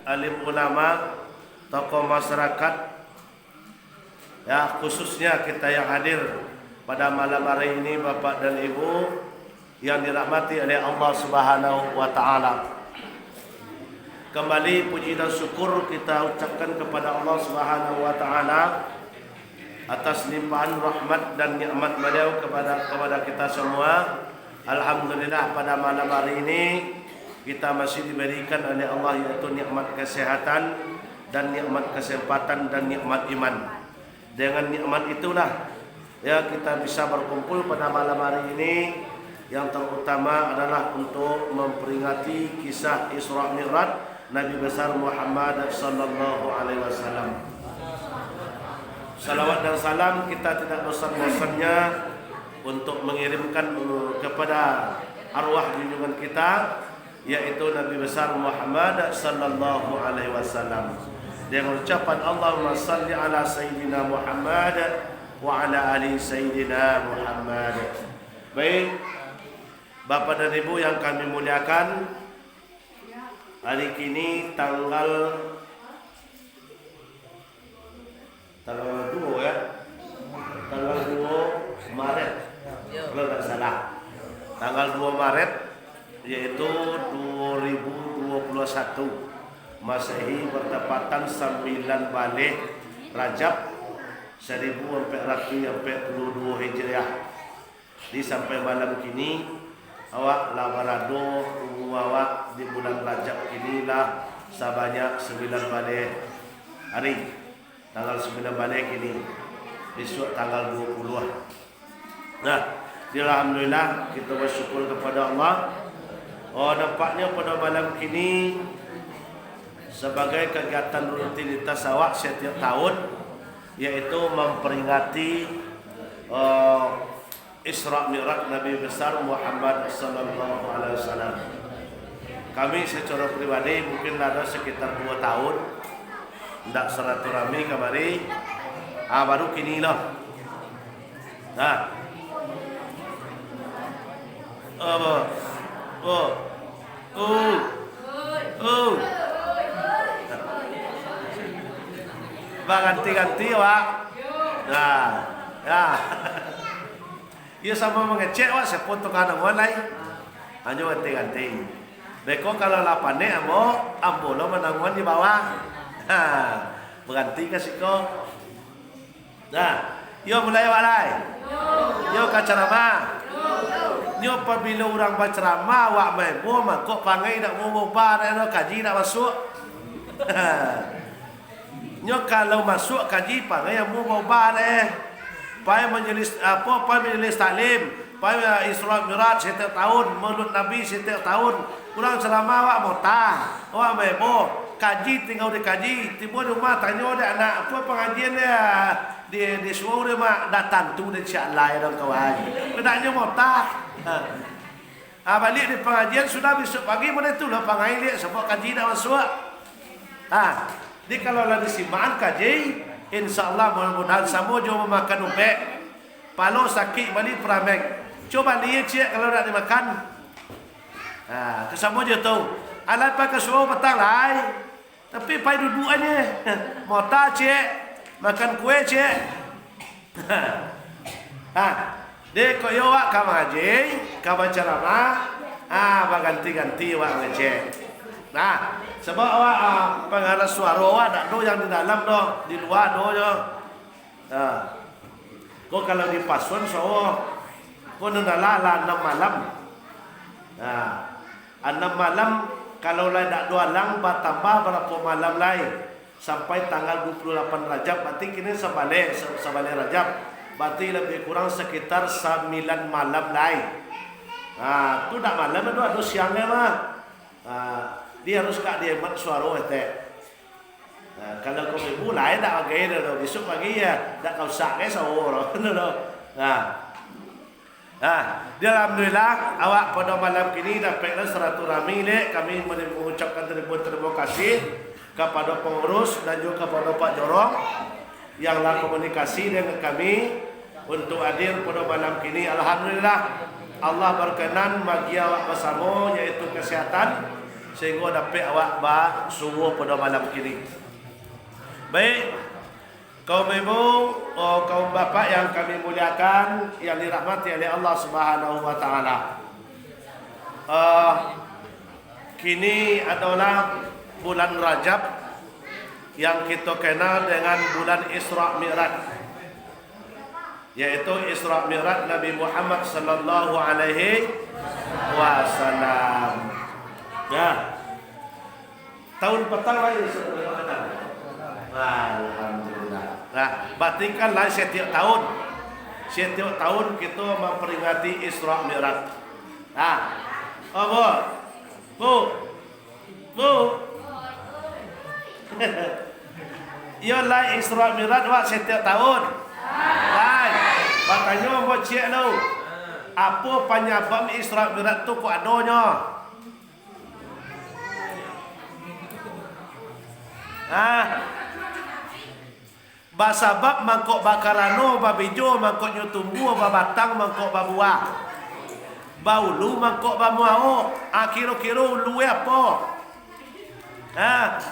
alim ulama, tokoh masyarakat, ya khususnya kita yang hadir pada malam hari ini, Bapak dan Ibu yang dirahmati oleh Allah Subhanahu wa taala. Kembali puji dan syukur kita ucapkan kepada Allah Subhanahu wa taala atas limpahan rahmat dan nikmat beliau kepada kita semua. Alhamdulillah pada malam hari ini kita masih diberikan oleh Allah yaitu nikmat kesehatan dan nikmat kesempatan dan nikmat iman. Dengan nikmat itulah ya kita bisa berkumpul pada malam hari ini, yang terutama adalah untuk memperingati kisah Isra Mi'raj Nabi besar Muhammad sallallahu alaihi wasallam. Salawat dan salam kita tidak bosan-bosannya untuk mengirimkan kepada arwah junjungan kita yaitu Nabi besar Muhammad sallallahu alaihi wasallam dengan ucapan Allahumma salli ala sayyidina Muhammad wa ala ali sayyidina Muhammad. Baik, Bapak dan Ibu yang kami muliakan, hari ini tanggal 2 ya. Tanggal 2 Maret. Kalau tidak salah. Tanggal 2 Maret yaitu 2021 Masehi bertepatan 9 Balik Rajab 1442 Hijriah. Di sampai malam kini awak labarado awak di bulan Rajab inilah sebanyak 9 Balik hari. Tanggal 9 Balik ini, besok tanggal 20. Nah, alhamdulillah kita bersyukur kepada Allah. Oh, nampaknya pada malam kini sebagai kegiatan rutinitas awak setiap tahun yaitu memperingati Isra Mi'raj Nabi besar Muhammad sallallahu alaihi wasallam. Kami secara pribadi mungkin ada sekitar 2 tahun ndak silaturahmi kemari. Baru kini lah. Nah. Ganti-ganti Wak. Nah, ya. Ia sama mengecek Wak, sepotong anak mulai. Hanya ganti-ganti. Beko kalau lapane ambo lo menangguan di bawah. Berganti kasih kau. Nah, yo mulai walai. Yo kacarama. Yo apabila orang berceramah wak mebo makok pangai dak mau bobar no kaji dak masuk. Nyo kalau masuk kaji pangai yang mau bobar pai majelis pai majelis taklim, pai Isra Mi'raj setiap tahun, Maulid Nabi setiap tahun. Kurang selama wak motah, wak mebo kaji tinggal di kaji, tiba di rumah tanya ada anak apa pengajian dia di suara mak datang tu dan insyaallah orang kawan. Kedaknya motah. Balik di pengajian sudah besok pagi mana tu lah pangai dia sebab kaji dah masuk. Jadi kalau lah disimaan kaji, insyaallah mudah-mudahan sama jo memakan ubek. Palo sakit balik pramek. Coba lihat cik kalau nak dimakan. Kesama je tu. Alai pa kesuau petang lai. Tapi pai duduk aja. Mota cik, makan kue cik. Dek kau yo wak kamaji, kamu ceramah, ganti-ganti wak ngecek. Nah, sebab awak pengarah suara awak tak do yang di dalam do, di luar do jo. Kau kalau di Pasuan so, kau nendalah 6 malam. 6 malam kalau lah tak 2 lang bertambah berapa malam lain sampai tanggal 28 Rajab, berarti kini sebalik Rajab. Berarti lebih kurang sekitar 9 malam lain. Tu tak malam itu ada siangnya mah. Dia harus kak dia mat suara itu. Kalau kau ibu lain tak pakai dah. Besok pagi ya tak kau sak ke sahur. Alhamdulillah awak pada malam kini dapatlah silaturahmi le. Kami mengucapkan terima kasih kepada pengurus dan juga kepada Pak Jorong yang lah komunikasi dengan kami untuk hadir pada malam kini. Alhamdulillah Allah berkenan bagi awak bersama yaitu kesehatan sehingga dapat awak ba subuh pada malam kini. Baik, kaum ibu, kaum bapak yang kami muliakan, yang dirahmati oleh Allah Subhanahu wa taala. Kini adalah bulan Rajab yang kita kenal dengan bulan Isra Mi'raj, yaitu Isra Mi'raj Nabi Muhammad sallallahu alaihi wasallam. Ya. Tahun petang lain alhamdulillah. Nah, batinkan lain setiap tahun. Setiap tahun kita memperingati Isra Mi'raj. Nah, Bu. Ialah Isra Mi'raj wak setiap tahun. Kan? Makanya buat cik lu. Apa penyebab Isra Mi'raj tu kok adanya? Basabab mangkok bakarano babijo mangkok nyutumbu babatang mangkok babuah. Baulu mangkok bamuao. Kira-kira ulu apa?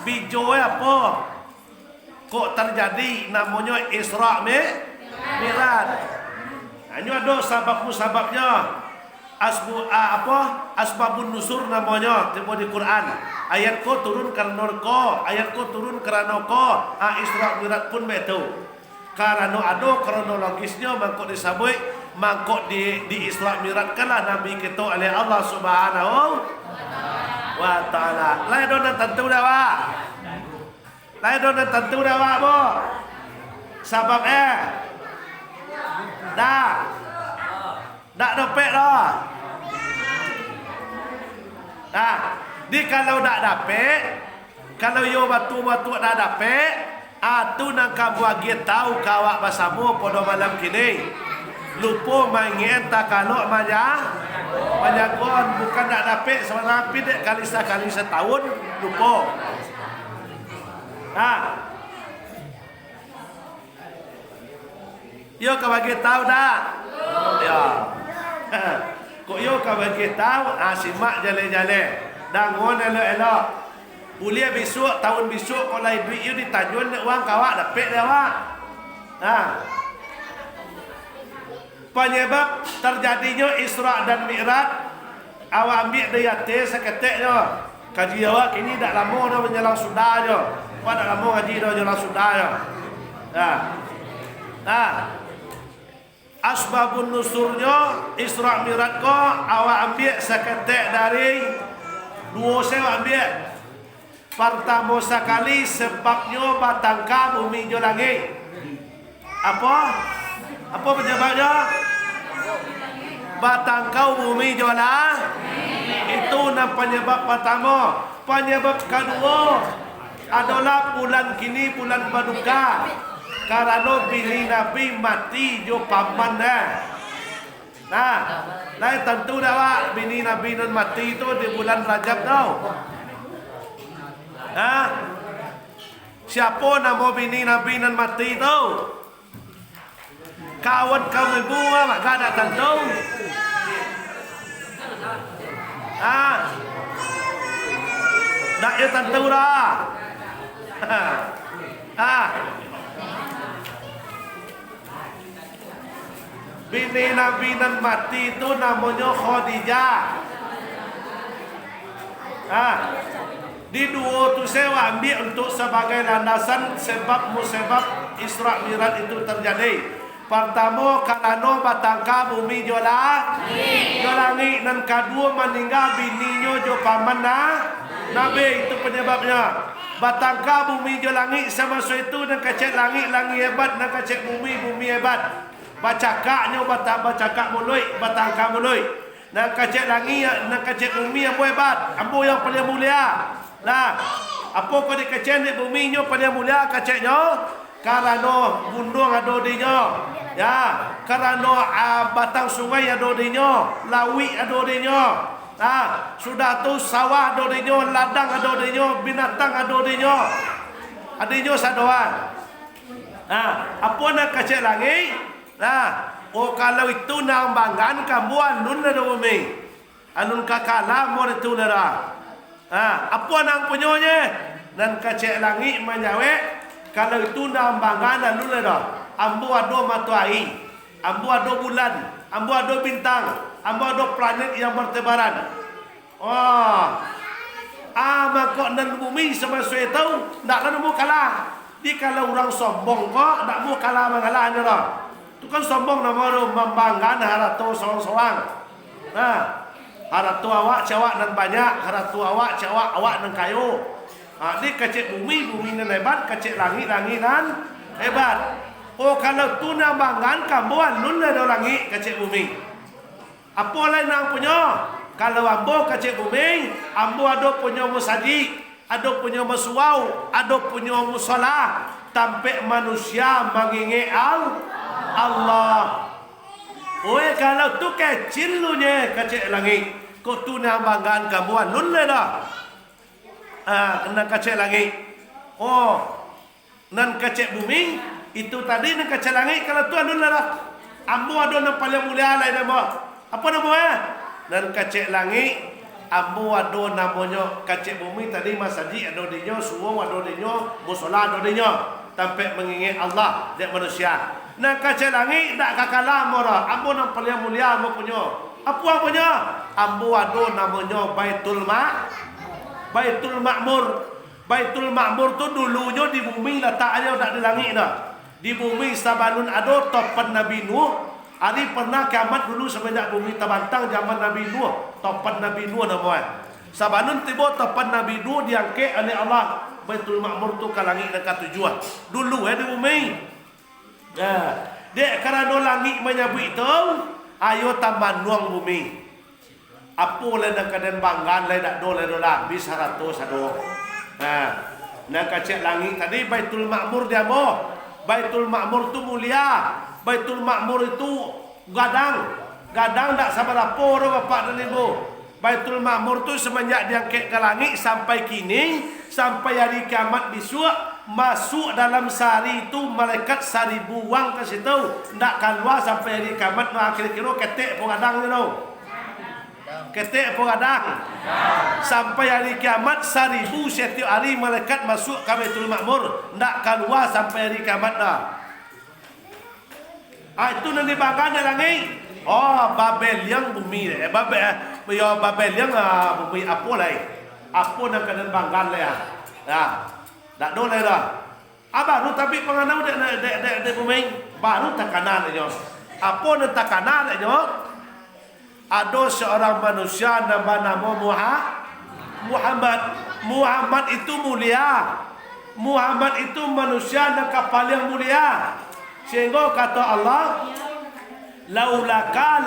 Bijo apa? Kok terjadi namanya Isra Mi'raj? Hanya ada sababnya. Asbabun nuzul namanya tiba di Quran. Ayat ko turun karena ko, ayat ko turun karena ko. Isra Mi'raj pun begitu. Karena ada kronologisnya mangkok disabui, mangkok di Isra Mi'raj kanlah Nabi kita oleh Allah Subhanahu wa taala. Lain dona tentu dah wak. Lain dona tentu dah wak bo. Sabab dak dapet dah. Di kalau dak dapet, kalau yo batu-batu dak dapet, tu nak bagi tahu kawak basamu pada malam kini. Lupa main tak kalau manyagon bukan dak dapet sebenarnya pidek kali setahun lupa. Yo ka bagi tahu dah. Ya. Kok yo ka bagi tahu, simak jale-jale. Dangon elok-elok. Boleh besok, tahun besok kalau duit you ditajun uang kawak dapat dah wak. Penyebab terjadinya Isra dan Mi'raj, awak ambil dia seketiknya. Kaji awak ini dak lama dah menjelang sudahnya. Awak dak lama kaji dah menjelang sudahnya. Asbabun nusurnya Isra Mi'raj ko awak ambil seketik dari dua saya ambil. Pertama sekali sebabnya batangka bumi jo langit. Apa penyebabnya? Batangka bumi jo langit. Itu penyebab pertama. Penyebab kedua adalah bulan kini bulan Paduka. Karena bini Nabi mati jo paman dah. Lain tentu dah wak bini Nabi non mati itu di bulan Rajab tau. Siapa nama bini Nabi non mati tu? Kawan kamu ibu maka ada tentu. Tak ya tentu dah. Bini Nabi nan mati itu namanya Khadijah. Di dua tu saya ambil untuk sebagai landasan sebab musibah Isra Mi'raj itu terjadi. Pertama karena batangka bumi jo langit dan kedua meninggal bininya jo paman Nabi, itu penyebabnya. Batangka bumi jo langit sama itu dan kacek langit hebat dan kacek bumi hebat. Bacakaknya bacakak mulut batangka mulut. Nak kacek langit nak kacek bumi yang hebat. Ambo yang paling mulia. Apa kau dikacek di bumi nya paling mulia kaceknya? Karena bundung ada dinya. Ya, karena batang sungai ada dinya, lawi ada dinya. Sudah tu sawah ada dinya, ladang ada dinya, binatang ada dinya. Adinya sadoan. Apa nak kacek langit? Kalau itu nak banggan kamu alun ada bumi. Alun kakala mau itu lara. Apa nang punyonya? Dan kacek langit menyawe kalau itu nambangan lalu dah. Ambo ada matahari, ambo ada bulan, ambo ada bintang, ambo ada planet yang bertebaran. Maka nan bumi semasa itu tak nak mau kalah. Di kalau orang sombong kok tak mau kalah mengalahnya dah. Tu kan sombong nama orang membanggakan haratu seorang-seorang. Haratu awak cawak nan banyak, haratu awak cawak awak nan kayu. Di kecek bumi nan hebat, kecek langit nan hebat. Kalau tu nambangan kambuan lun ada langit kecek bumi. Apa lain nang punya? Kalau ambo kecek bumi, ambo ada punya musadi, ada punya musuau, ada punya musola. Tampak manusia mengingat Allah. Kalau tu kecil lunya kecek langit, kau tu nambangan kambuan lun dah. Kena kecek langit. Nan kecek bumi. Itu tadi nak kecek langit kalau tu anu lah. Ambo ada yang paling mulia lain nama. Apa namanya? Dan kecek langit, ambo ada namanya kecek bumi tadi masjid ada dinyo, suwung ada dinyo, musola ada dinyo. Tampak mengingat Allah dan manusia. Nak kecek langit tak kakalah mora. Ambo yang paling mulia ambo punya. Apa punya? Ambo ada namanya Baitul Ma'mur. Baitul Ma'mur tu dulunya di bumi letaknya tak di langit dah. Di bumi sabanun ada topan Nabi Nuh. Hari pernah kiamat dulu semenjak bumi terbantang zaman Nabi Nuh. Topan Nabi Nuh namanya. Sabanun tiba topan Nabi Nuh diangkat oleh Allah. Baitul Ma'mur tu ke langit dan ke tujuan. Dulu di bumi. Dek kerana langit menyabut itu, ayo tambah nuang bumi. Apa lain nak kaden banggan lain nak do lain dolar bis 100 sado. Nak kacek langit tadi Baitul Ma'mur dia mo. Baitul Ma'mur tu mulia. Baitul Ma'mur itu gadang tak sabar apa orang bapak dan ibu. Baitul Ma'mur tu semenjak diangkat ke langit sampai kini, sampai hari kiamat besok, masuk dalam sehari itu malaikat 1000 wang ke situ. Tak keluar sampai hari kiamat. Kira-kira ketek pun gadang tu. Ketek pun gadang. Sampai hari kiamat 1000 setiap hari malaikat masuk ke Baitul Ma'mur. Tak keluar sampai hari kiamat dah. Itu nanti bakal ada langit. Babel yang bumi. Babel yang bumi apa lagi? Apa nak kena banggan lah. Tak ada lagi dah. Baru tapi penganau de bumi. Baru tekanan aja. Apa nak tekanan aja? Ada seorang manusia nama Muhammad. Muhammad itu mulia. Muhammad itu manusia dan kapal yang mulia. Sehingga kata Allah, laulaka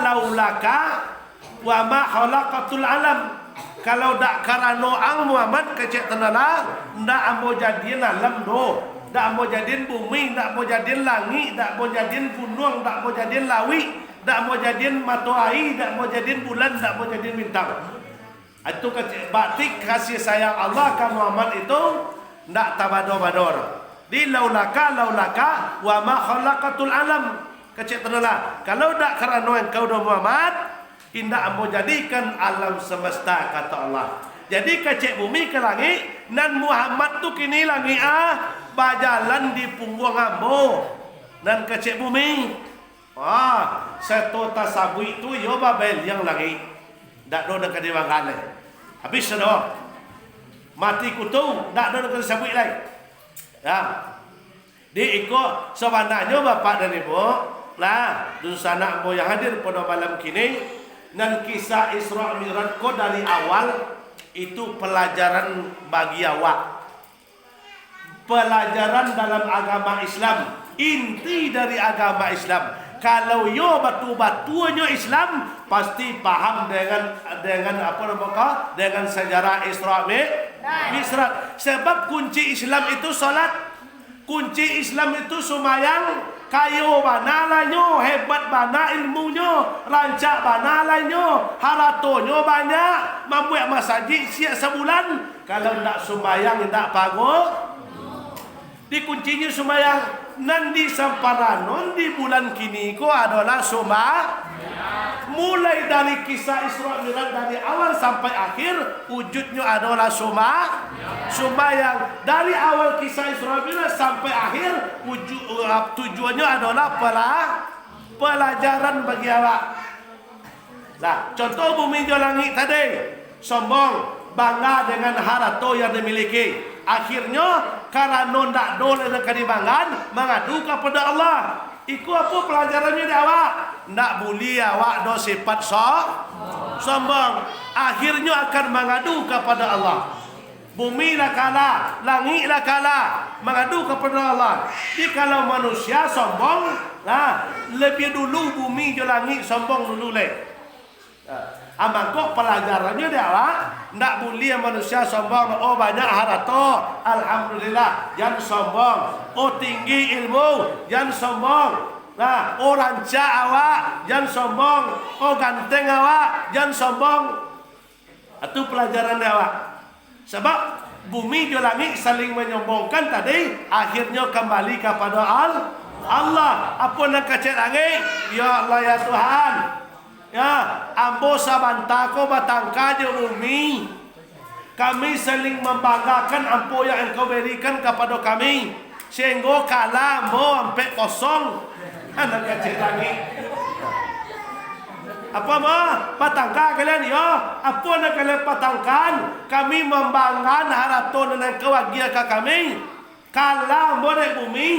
wa ma khalaqatul alam. Kalau dak karano ang Muhammad kecek tenala, ndak ambo jadiin alam do. Ndak ambo jadiin bumi, ndak ambo jadiin langit, ndak ambo jadiin gunung, ndak ambo jadiin lawi. Tak mau jadiin matahari, tak mau jadiin bulan, tak mau jadiin bintang. Itu batik kasih sayang Allah ke Muhammad itu tak tabador-bador. Di laulaka wa ma khalaqatul alam. Kecik terlalu. Kalau tak kerana engkau dah Muhammad, tidak mau jadikan alam semesta kata Allah. Jadi kecik bumi ke langit, dan Muhammad tu kini langit berjalan di punggung ambo. Dan kecik bumi. Satu tasabu itu yo Babel yang lagi tak ada dekat dibangun lagi. Habis sudah mati kutu tak ada dekat sabui lagi. Di ikut sebenarnya bapak dan ibu lah dusana ambo yang hadir pada malam kini dan kisah Isra Mi'raj ko dari awal itu pelajaran bagi awak. Pelajaran dalam agama Islam, inti dari agama Islam. Kalau yo batu-batunya Islam pasti paham dengan apa namanya? Dengan sejarah Isra Mi'raj. Sebab kunci Islam itu salat. Kunci Islam itu sumayang. Kayo bana lanyo, hebat bana ilmunya, rancak bana lanyo, haratonyo banyak, membuat masjid siap sebulan. Kalau tak sumayang tak pago. Di kuncinya sumayang. Nanti samparanon di bulan kini ko adalah mulai dari kisah Isra Mi'raj dari awal sampai akhir wujudnya adalah sembahyang. Dari awal kisah Isra Mi'raj sampai akhir tujuannya adalah pelajaran bagi awak. Nah, contoh bumi dan langit tadi sombong, bangga dengan harta yang dimiliki. Akhirnya karena tidak boleh dengan kedibangan mengadu kepada Allah. Iku apa pelajarannya di awak? Nak boleh awak do sifat sombong. Akhirnya akan mengadu kepada Allah. Bumi lah kalah, langit lah kalah, mengadu kepada Allah. Jadi kalau manusia sombong, nah lebih dulu bumi dan langit sombong dulu leh. Maka pelajarannya dia awak ndak boleh manusia sombong. Oh banyak harta, alhamdulillah, jangan sombong. Oh tinggi ilmu, jangan sombong. Nah, oh rancak awak, jangan sombong. Oh ganteng awak, jangan sombong. Itu pelajaran dia awak. Sebab bumi dan langit saling menyombongkan tadi, akhirnya kembali kepada Allah. Apa nak kacet langit? Ya Allah ya Tuhan. Ya, ambo sabantako batangka di bumi. Kami saling membanggakan apa yang engkau berikan kepada kami. Sehingga kalah ambo sampai kosong. Anak kecil lagi. Apa mah? Patangka kalian ya? Apa nak kalian patangkan? Kami membanggakan harapun dan kewagia ke kami. Kalah ambo di bumi.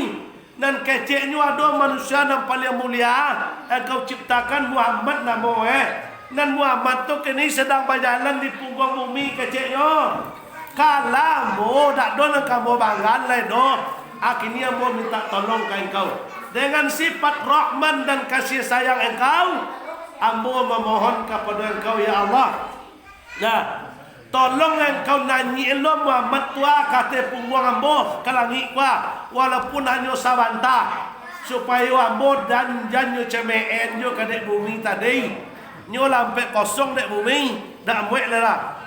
Dan keceknya ada manusia yang paling mulia. Engkau ciptakan Muhammad namo Dan Muhammad tu kini sedang berjalan di punggung bumi keceknya. Kalau tak ada kamu banggaan lah do. Akhirnya mau minta tolong ke engkau. Dengan sifat Rahman dan kasih sayang engkau, ambo memohon kepada engkau ya Allah. Nah, tolong engkau nyanyi lo Muhammad tua kata punggung ambo ke langit wa walaupun hanya sabanta supaya ambo dan janyo cemeen yo ke dek bumi tadi nyo lampe kosong dek bumi dak muek lah.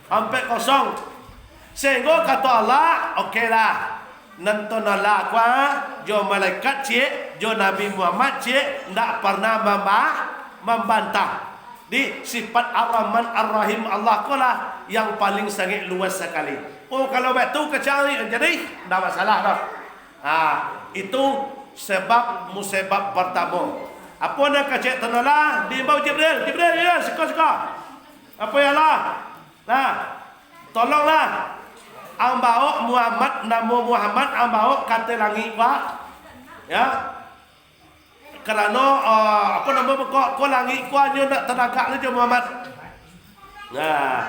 Sampai kosong sehingga kata Allah okey lah nonton Allah kwa jo malaikat cik jo Nabi Muhammad cik ndak pernah membantah. Di sifat Ar-Rahman Ar-Rahim Allah kulah yang paling sangat luas sekali. Oh kalau betul kecari jadi tidak masalah dah. Itu sebab musibab pertama. Apa nak kacik tenolah di bawah Jibril ya suka. Apa ya Allah? Nah, tolonglah ambao Muhammad namo Muhammad ambao kata langit wa. Ya. Kerana apa nama kau langit kau hanya nak teragak saja Muhammad. Nah,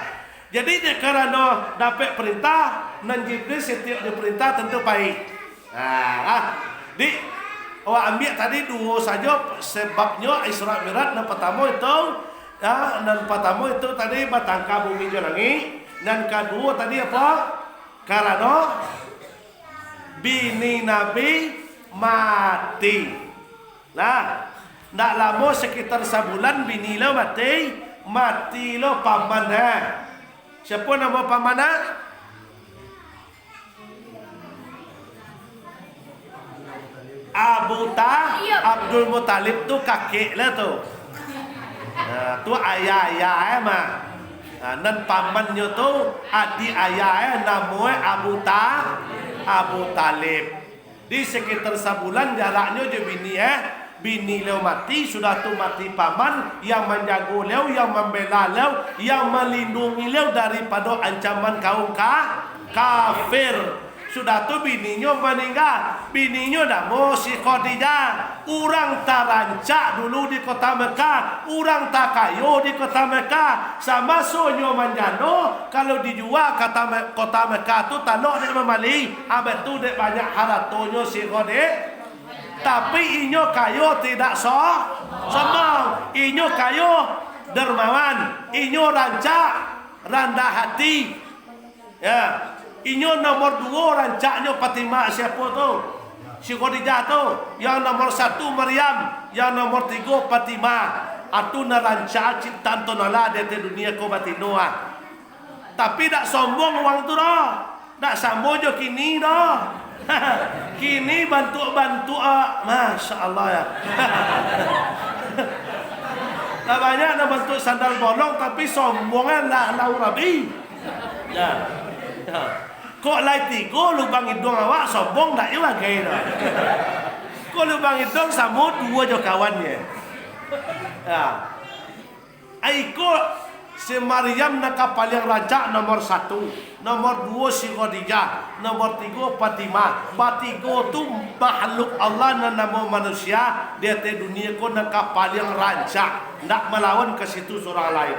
jadi dia kerana dapat perintah dan Jibril setiap dia perintah tentu baik. Di awak ambil tadi dua saja sebabnya Isra Mi'raj yang pertama itu dan pertama itu tadi batangka bumi dan langit dan kedua tadi apa? Kerana bini Nabi mati. Nah, nak lama sekitar sebulan bini lo mati lo pamannya. Siapa nama pamannya? Abdul Muttalib tu kakek lah tu. Tu ayah mah. Dan pamannya tu adik ayah namanya Abu Talib. Di sekitar sebulan jaraknya je bini leo mati, sudah tu mati paman yang menjaga leo, yang membela leo, yang melindungi leo daripada ancaman kaum kafir. Sudah tu bininya meninggal, bininya dah mau si Khadijah. Orang tak rancak dulu di kota Mekah, orang tak kayo di kota Mekah. Sama sonyo manjano kalau dijual kota Mekah tu tanok dek memali, abet tu dek banyak haratonyo si Khadijah. Tapi inyo kayo tidak sombong, inyo kayo dermawan, inyo rancak, rendah hati. Ya, inyo nomor 2 rancaknya Fatimah siapa tu? Si Khadijah tu. Yang nomor 1 Maryam, yang nomor 3 Fatimah. Atu na rancak ciptaan tonala di dunia ko batinoa. Tapi tak sombong orang tu dah. Tak sombong jo kini dah. Kini bantu-bantu Masya Allah ya. Nah, banyak nak bantu sandal bolong tapi sombongan lah Rabi. Ya. Kok lai tigo lubang hidung awak sombong tak iwa gaya dah. Kok lubang hidung samut dua jo kawannya. Ya. Aiko si Maryam nak paling rancak nomor 1, nomor 2 si Khadijah, nomor 3 Fatimah. Batigo tu makhluk Allah dan nama manusia dia te dunia ko nak paling rancak, nak melawan ke situ seorang lain.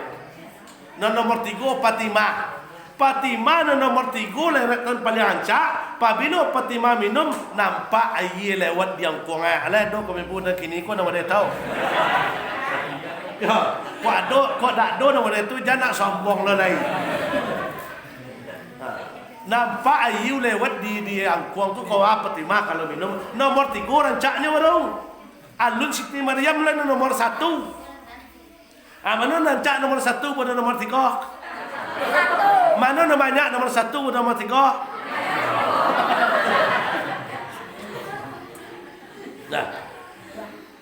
Dan nomor 3 Fatimah. Fatimah dan nomor 3 lewatan paling rancak. Pabino Fatimah minum nampak air lewat diang kuangai. Alah do kami pun kini ko nama dia tahu. Ya, kok dak do nama dia tu jangan nak sombong lah lain. Nampak air lewat di angkuang tu kau apa Fatimah kalau minum. Nomor 3 rancaknya baru. Alun Siti Maryam lah nomor 1. Mana rancak nomor 1 pada nomor 3? Mana namanya nomor 1 nomor 3? Nah.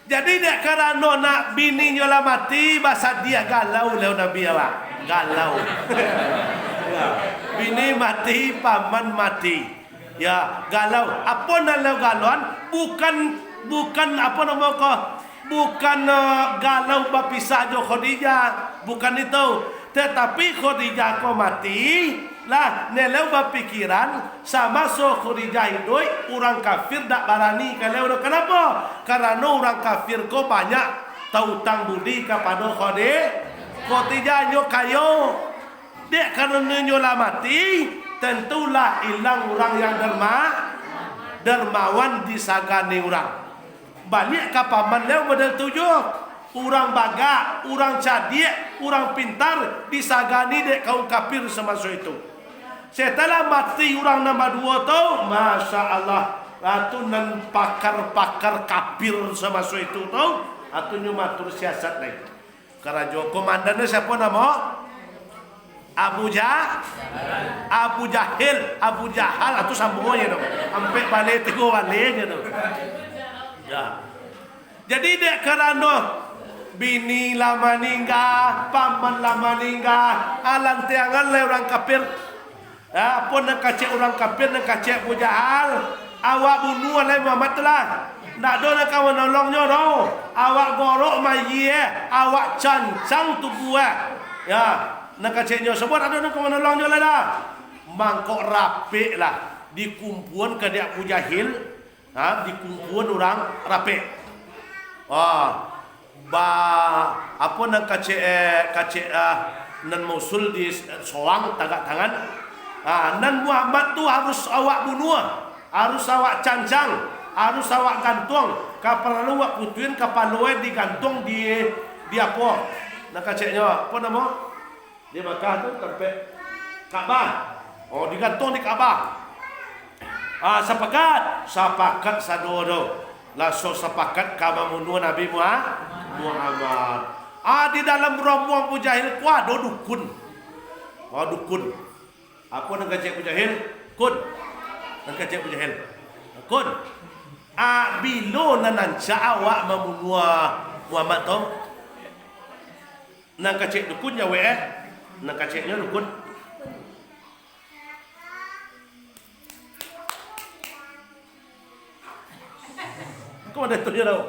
Jadi dia kerana nak bini nyola mati bahasa dia galau leu Nabi awak. Galau. Ya. Bini mati, paman mati. Ya, galau. Apa nalau galauan? Bukan apa nama kau? Bukan galau berpisah jo Khadijah. Bukan itu. Tetapi Khadijah ko mati lah nelau berpikiran sama so Khadijah hidup orang kafir tak barani kalau kenapa? Karena orang kafir ko banyak tautang budi kepada Khadijah nyo kayo dek karena nyo lah mati tentulah hilang orang yang dermawan disagani orang balik ke paman leu model 7 orang baga, orang cadik, orang pintar disagani dek kaum kafir semasa itu. Setelah mati orang nombor 2 tu, Masya Allah, atu nan pakar-pakar kafir semasa itu tu, atu nyumatur siasat lagi. Karajo komandannya siapa nama? Abu Jahal, atu sambungannya tu. Sampai balik 3 baliknya tu. Ya. Jadi dek kerana bini lama ninggal, paman lama ninggal, alang tiangan le orang kafir. Apa nak kacik orang kafir nak kacik Abu Jahal. Awak bunuh oleh Muhammad lah. Nak do nak kawan nolongnya do. Awak gorok mayi awak cancang tubuh ya. Nak kaciknya sebut ada nak kawan nolongnya lah dah. Mangkok rapik lah. Dikumpuan ke dia Abu Jahil. Dikumpuan orang rapik. Apa nak kacik nan Mosul di soang tagak tangan nan Muhammad tu harus awak bunuh, harus awak cancang, harus awak gantung kapal awak putuin kapal digantung di apa nak kaciknya apa nama di Makkah tu sampai Kaabah digantung di Kaabah sepakat sadodo langsung sepakat kama bunuh Nabi Muhammad. Di dalam rombongan Abu Jahil ku ada dukun. Dukun. Apa nak kacik Abu Jahil? Kun. Nak kacik Abu Jahil. Kun. Bilo nananca awak membunuh Muhammad tu. Nak kacik dukun ya Nak kaciknya dukun. Kau ada tu je tau.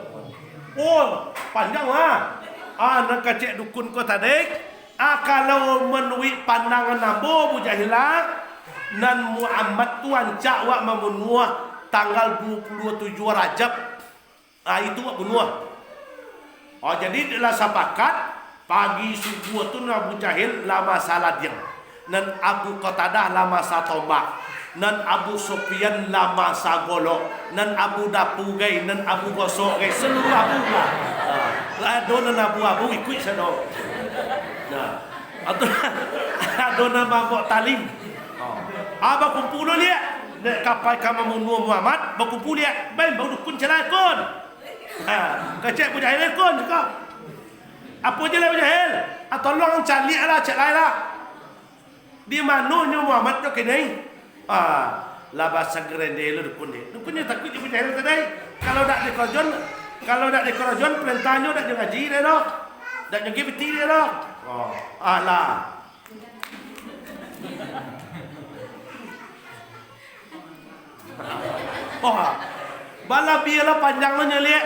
Panjang lah. Nak kacik dukun kau tadi. Kalau menurut pandangan Abu Jahil nan Muhammad tu ancak wak membunuh tanggal 27 Rajab. Itu wak bunuh. Jadi dia sepakat pagi subuh tu Abu Jahil lah masalah dia. Nan Abu Qatadah lah masa tombak. Nan Abu Sufyan lah masa golok. Nan Abu Dapu gay, nan Abu Gosok gay. Seluruh Abu lah. Adonan Abu ikut sana. Nah, adonan Abu Talim. Abang kumpul dia. Nek kapal kamu membunuh Muhammad, berkumpul dia. Baik, baru dukun celah kun. Kecek Abu Jahil kun juga. Apa je lah Abu Jahil? Tolong cari lah, cek lain lah. Di mana Muhammad tu kini? laba sagrede lu dukunnya takut ibu jahil tadi. Kalau dak dikorojon perintahnya dak ngaji deh doh. Dak ngaji beti deh doh. Oh, alah. Oh, bala biarlah panjangnya lihat.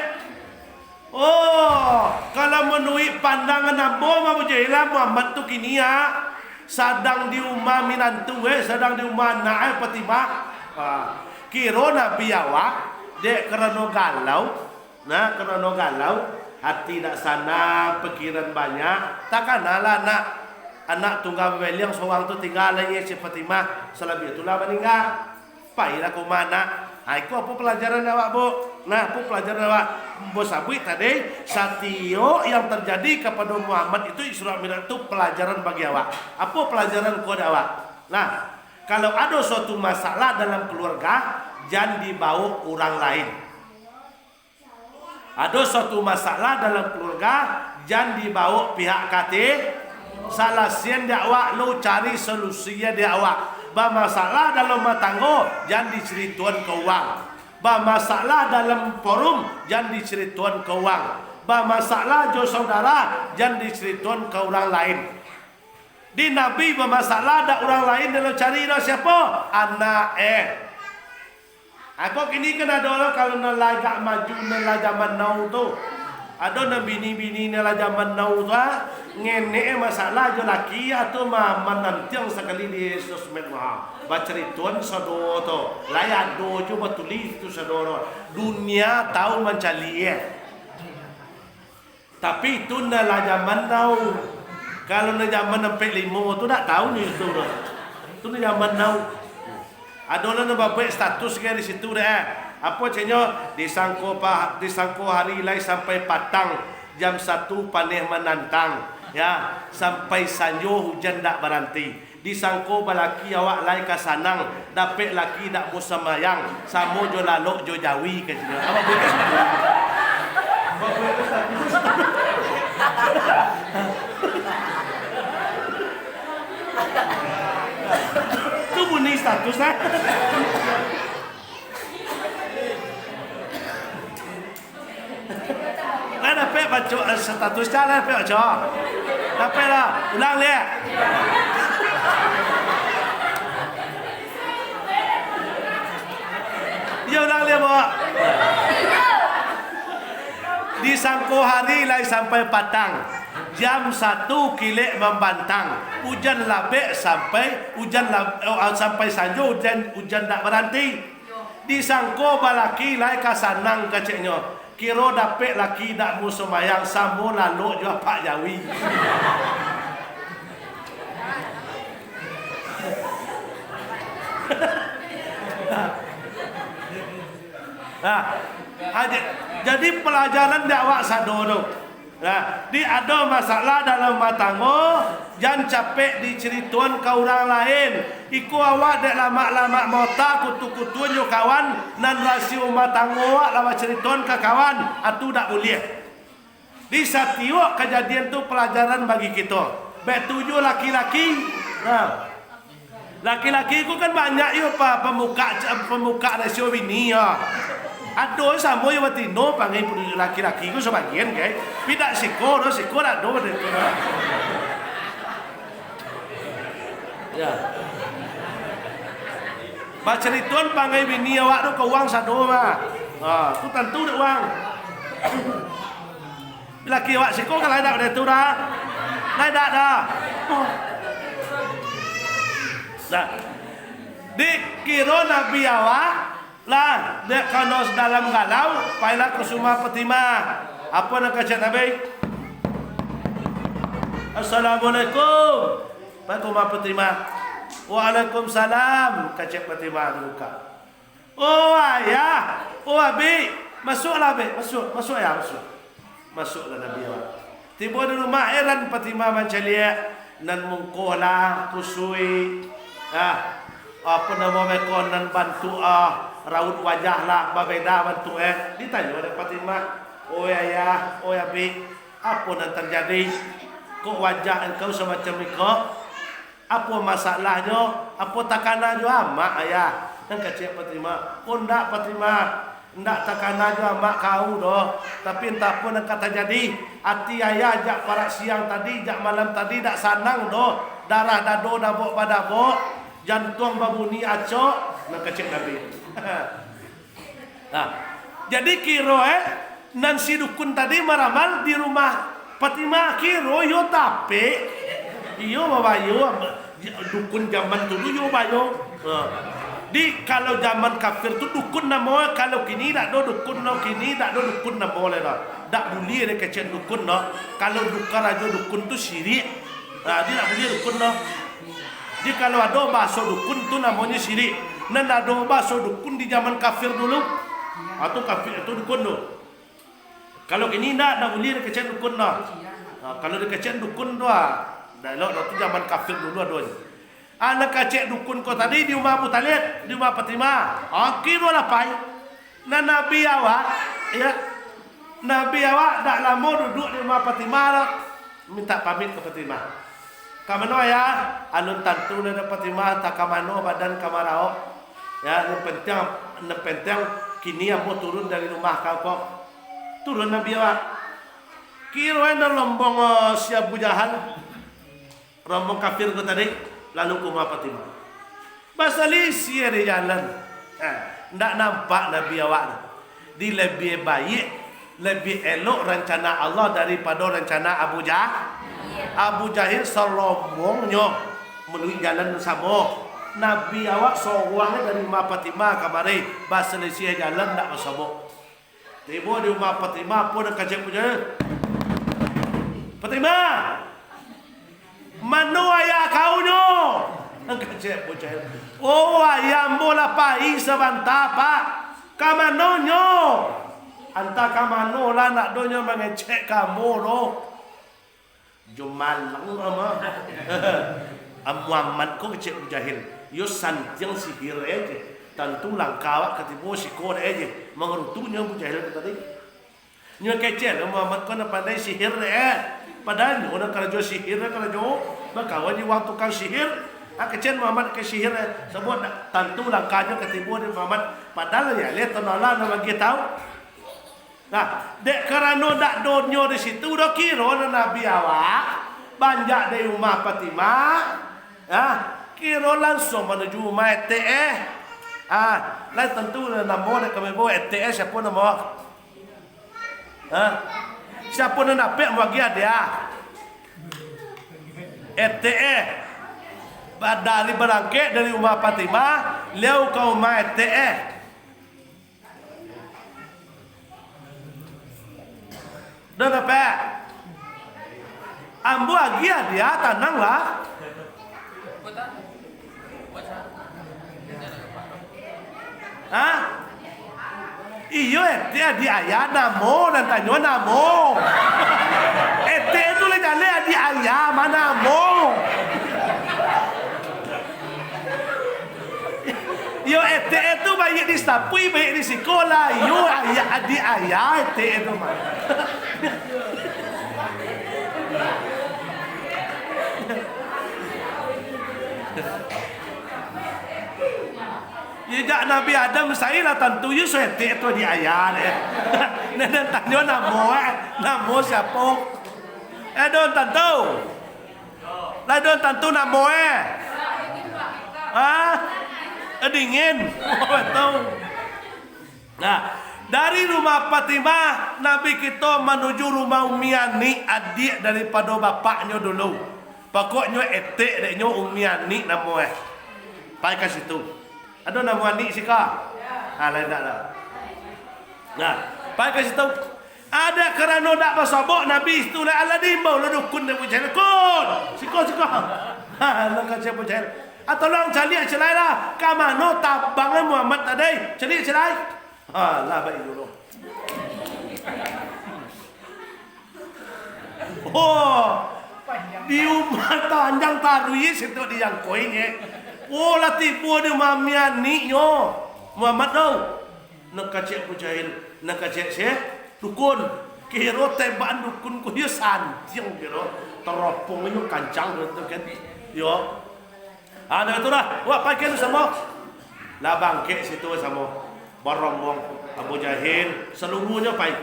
Oh, kalau menurut pandangan Abu Jahil Muhammad tu kini ya sedang di rumah minantu sedang di rumah anak Fatimah. Kira Nabi awak dek kerana galau, hati tak sana, pikiran banyak. Takkan lah anak tunggal beli yang seorang tu tinggal lagi si Fatimah selebih itulah meninggal. Payah ke mana? Aku apa pelajaran awak bu? Nah, apa pelajaran awak? Bos Abu tadi satio yang terjadi kepada Muhammad itu Isra Mi'raj itu pelajaran bagi awak. Apa pelajaran kepada awak? Nah, kalau ada suatu masalah dalam keluarga, jangan dibawa orang lain. Ada suatu masalah dalam keluarga, jangan dibawa pihak kate. Salah sian dia awak, lu cari solusinya dia awak. Masalah dalam rumah tangga jangan dicerituan ke uang. Masalah dalam forum jangan dicerituan ke uang. Masalah jo saudara jangan dicerituan ke orang lain. Di Nabi bermasalah ada orang lain dalam cari dah siapa? Anak Aku kini kan ada orang kalau nelaga maju nelaga zaman now tu. Ada na bini-bini nela zaman now tu ngene masalah jo laki atau menantiang sekali di sosmed bacerituan sado tu laya do jo batulis tu sado dunia tahu mencari tapi itu nela zaman now kalau na zaman sampai 5 tu tak tahu ni itu na zaman now ada orang na bapak status kan di situ dah apa cenyo disangko hari lai sampai patang jam 1 paneh menantang ya sampai sanjo hujan dak berhenti disangko balaki awak lai kasanang dapet laki dak mau semayang samo jo lalok jo jawi ke cenyo apa boleh tu bunyi status lah. Dapat baca status jalan dapat baca. Dapat lah. Ulang lihat. Ya ulang lihat bawa. Disangko hari lai sampai patang. Jam 1 kilek membantang. Hujan labek sampai sampai sanjo hujan tak berhenti. Disangko balaki lai kasanang keceknya. Kira dapat laki dak mu semayang samo lalu juga Pak Jawi. Nah, jadi pelajaran dakwah sadono. Nah, di ada masalah dalam rumah tangga, jangan capek dicerituan ke orang lain. Iku awak dek lama-lama mota kutu-kutuan yo kawan nan rasio rumah tangga awak lama cerituan ke kawan, atu dak boleh. Di setiap kejadian tu pelajaran bagi kita. Betuju laki-laki. Nah, laki-laki ku kan banyak yo pemuka rasio bini ya. Aduh sama yang batino panggil laki-laki ku sebagian guys. Tidak siko dah do betul. Ya. Baca cerituan panggil bini awak tu ke uang sado mah. Tu tentu dak uang. Laki awak siko kan ada betul dah. Dah. Nah. Dikira Nabi awak lah, dek kanos dalam galau, pailah ke Suma Fatimah. Apa nak kata Nabi? Assalamualaikum. Pak Suma Fatimah. Waalaikumsalam. Kata Fatimah buka. Oh ayah, oh abi, masuklah abi, masuk ya, masuk. Masuklah Nabi awak. Tiba di rumah heran Fatimah mencelia nan mungkola kusui. Apa nama mereka nan bantu raut wajah lah berbeda bantu ditanya oleh Fatimah, oh ayah, oh abi, apa yang terjadi? Kok wajah engkau semacam itu? Apa masalahnya? Apa tekanan juga mak ayah? Nang kecek Fatimah. Oh ndak Fatimah. Ndak takana juga mak kau doh. Tapi entah pun kata jadi. Hati ayah jak parak siang tadi, jak malam tadi dak sanang doh. Darah dado dabok badabok. Jantung babuni acok. Nang kecek Nabi. Nah, jadi kiro nan si dukun tadi meramal di rumah Fatimah kiro yo tapi iyo babayo dukun zaman dulu yo bayo. Di kalau zaman kafir tu dukun nama, kalau kini tak do dukun no, kini tak do dukun nama boleh dah. Tak boleh ada kecen dukun no. Kalau dukar aja dukun tu syirik. Nah, dia tak boleh dukun no. Jadi kalau ada bahasa dukun tu namanya syirik. Dan ada bahasa dukun di zaman kafir dulu. Atau kafir itu dukun tu. Kalau kini tak boleh ada kecen dukun no. Nah, kalau ada kecen dukun tu dah elok tu zaman kafir dulu adanya. Anak kacek dukun ko tadi di rumah Abu Talib, di rumah Fatimah. Kira lapai. Nah Nabi awak, ya. Nabi awak dak lama duduk di rumah Fatimah lah. Minta pamit ke Fatimah. Kamano ya? Alun tantu na Fatimah tak kamano badan kamarao. Ya, nepentang kini amo turun dari rumah kau kok. Turun Nabi awak. Kira na lombong si Abu Jahal. Rombong kafir ko tadi. Lalu ke rumah Fatimah. Basali siya di jalan. Ndak nampak Nabi awak. Di lebih baik, lebih elok rencana Allah daripada rencana Abu Jahal. Abu Jahil serombongnya menuju jalan bersama. Nabi awak seorang dari rumah Fatimah kamari. Basali siya jalan ndak bersama. Tiba di rumah Fatimah pun kajak punya. Fatimah, mano ayah kau nyo? Kecek bocah. Oh ayam bola pai sebentar pak. Kamano nyo? Anta kamano lah nak donyo mengecek kamu lo. Jumalang ama. Muhammad ko kecek jahil. Yo santiang sihir aja. Tentu langkah ketibo sikor aja. Mengerutunya bujahil tadi. Nyo kecek Muhammad ko na pandai sihir Padahal orang kerja sihir kerja berkawan di waktu tukang sihir. Kecil Muhammad ke sihir sebut tentu langkahnya ketipu di Muhammad. Padahal ya lihat Allah nak bagi tahu. Nah, dek kerana dak donyo di situ dah kira Nabi awak banjak dari rumah Fatimah. Kira langsung menuju rumah lain tentu nama dak kami bawa siapa nama? Siapa nak dapat bagi dia? Badali berangkat dari rumah Fatimah, leu ke rumah Dan apa? Ambu lagi dia tenanglah. Iyo di ayah namo dan tanya namo. Itu le jale di ayah mana namo. Yo itu baik di sapui baik di sekolah. Yo ayah di ayah itu mah. Ya Nabi Adam saya lah tentu you sete itu di ayah dan tanya namo siapa? Don tentu. Lah don tentu namo dingin. Betul. Nah, dari rumah Fatimah Nabi kita menuju rumah Ummi Ani, adik daripada bapaknya dulu. Pokoknya etik deknya Ummi Ani namo Pai ke situ. Ada nama Ani sika? Lain tak lah. Nah, pai ke situ. Ada kerana tak bersabak Nabi itu lah Allah dimbau lah dukun dia punya kun. Sika. Nak kacau punya. Tolong cari celai lah. Kamano tabangan Muhammad tadi. Cari celai. Lah baik dulu. Di rumah tanjang tarui situ di yang koinnya. Lah tipu dia Mami Ani nyo. Muhammad tau. Nak kacek pujahil. Nak kacek saya. Dukun. Kira tembaan dukun ko ya sanjang kira. Teropong itu kancang gitu kan. Yo. Ada itu dah. Wah pakai tu sama. Lah bangkit situ sama Barombong Abu Jahil seluruhnya pai.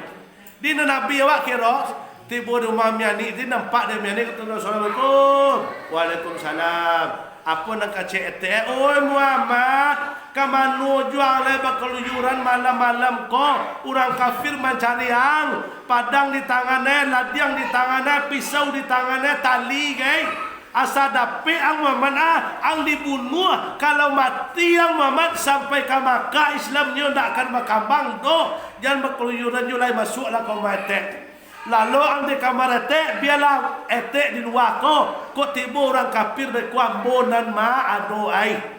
Di Nabi awak kira tiba di rumah miani di nampak dia miani kata Assalamualaikum. Waalaikumsalam. Apa nak kacik ete? Oi Muhammad, kamanu jual leba keluyuran malam-malam kau. Orang kafir mencari ang padang di tangannya, ladiang di tangannya, pisau di tangannya, tali guys. Asa dape ang Muhammad ang dibunuh. Kalau mati ang Muhammad sampai ke Makkah Islamnya tidak akan berkembang doh. Jangan berkeluyuran julai masuklah kau mati. Lalu ang di kamar etek biarlah etek di luar kok tiba orang kafir berkuambonan ma adoai.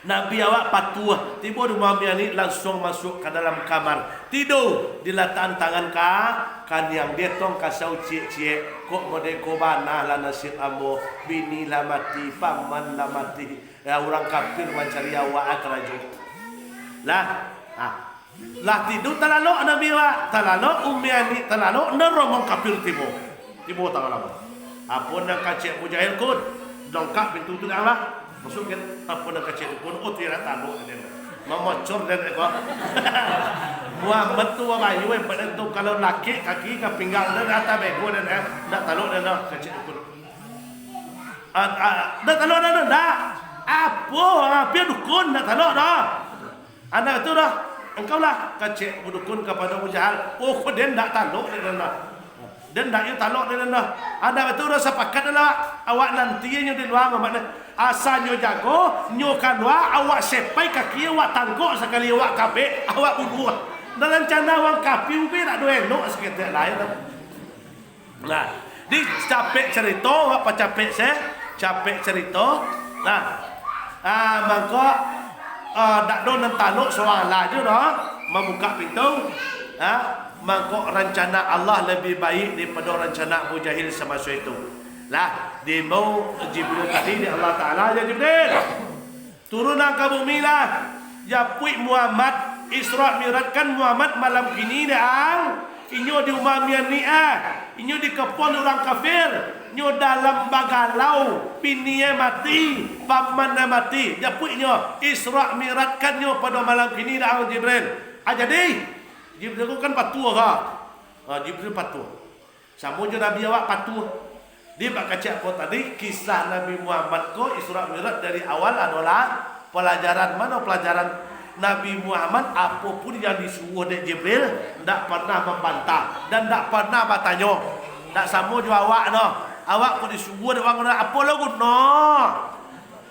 Nabi awak patuh tiba di rumah ni langsung masuk ke dalam kamar tidur di latan tangan kan yang dia tong kasau cie-cie kok mode ko bana la nasib ambo bini la mati paman la mati ya orang kafir mencari awak atraju lah lah tidur terlalu Nabi wa terlalu umiani terlalu neromong kafir tibo tangan apa apa nak kacik Mujahil kun dongkak pintu tu Allah masukin apa nak kacik kun tidak tahu dia memocor dan eko Muhammad tu bayu pada tu kalau laki kaki ke pinggang dan atas bego dan tak tahu dan kacik kun dah tahu dah apa dukun dah tahu dah anak itu dah engkau lah kacik berdukun kepada Abu Jahal. Oh, dia tak taluk dia dah. Dia tak you taluk dia dah. Ada betul dah sepakat dah. Awak nantinya di luar makna asal nyo jago, nyo kadua awak sepai kaki awak tangkok sekali awak kabeh, awak bunuh. Dalam canda awak kapi ubi tak ada elok seketik lain. Nah, di capek cerita awak apa capek saya? Capek cerita. Nah, maka tak do nan taluk soalan je dah membuka pintu maka rencana Allah lebih baik daripada rencana Abu Jahil semasa itu lah di mau Jibril tadi di Allah Ta'ala ya Jibril turunan ke bumi lah ya puik Muhammad Isra miratkan Muhammad malam kini dah inyo di rumah mian ni inyo di kepon orang kafir nyo dalam bagalau pinie mati pamannya mati nyapuinyo Isra miratkan nyo pada malam kini dah Jibril jadi Jibril kan patuh Jibril patuh sama je Nabi awak patuh dia bak kaca apa tadi kisah Nabi Muhammad ko Isra mirat dari awal adalah pelajaran mana pelajaran Nabi Muhammad apapun yang disuruh oleh Jibril tak pernah membantah dan tak pernah bertanya tak sama juga awak awak kau disuruh orang kata apa lagu no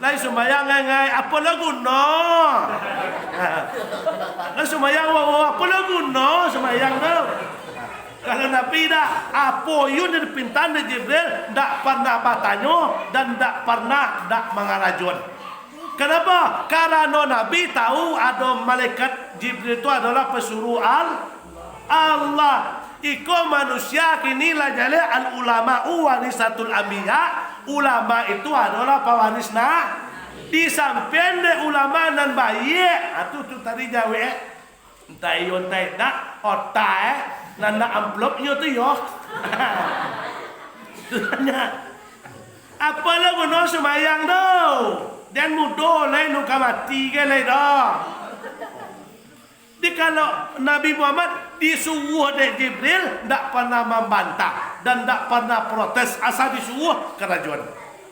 lain sembahyang ngai apa lagu no lain sembahyang apa lagu no sembahyang no kalau Nabi dah apa yun dari pintan dari Jibril tak pernah bertanya dan tak pernah tak mengarajun. Kenapa? Karena Nabi tahu ada malaikat Jibril itu adalah pesuruh Allah. Iko manusia kini lah jale al ulama warisatul anbiya. Ulama itu adalah pewaris di samping de ulama dan bayi. Atu tu tadi jawe. Entah iyo entah tak otak nanda amplopnya tu yo. Apa lah guna semayang do? Dan mudo lain nuka mati ke lain dah. Di kalau Nabi Muhammad disuruh oleh Jibril tak pernah membantah dan tak pernah protes asal disuruh kerajuan.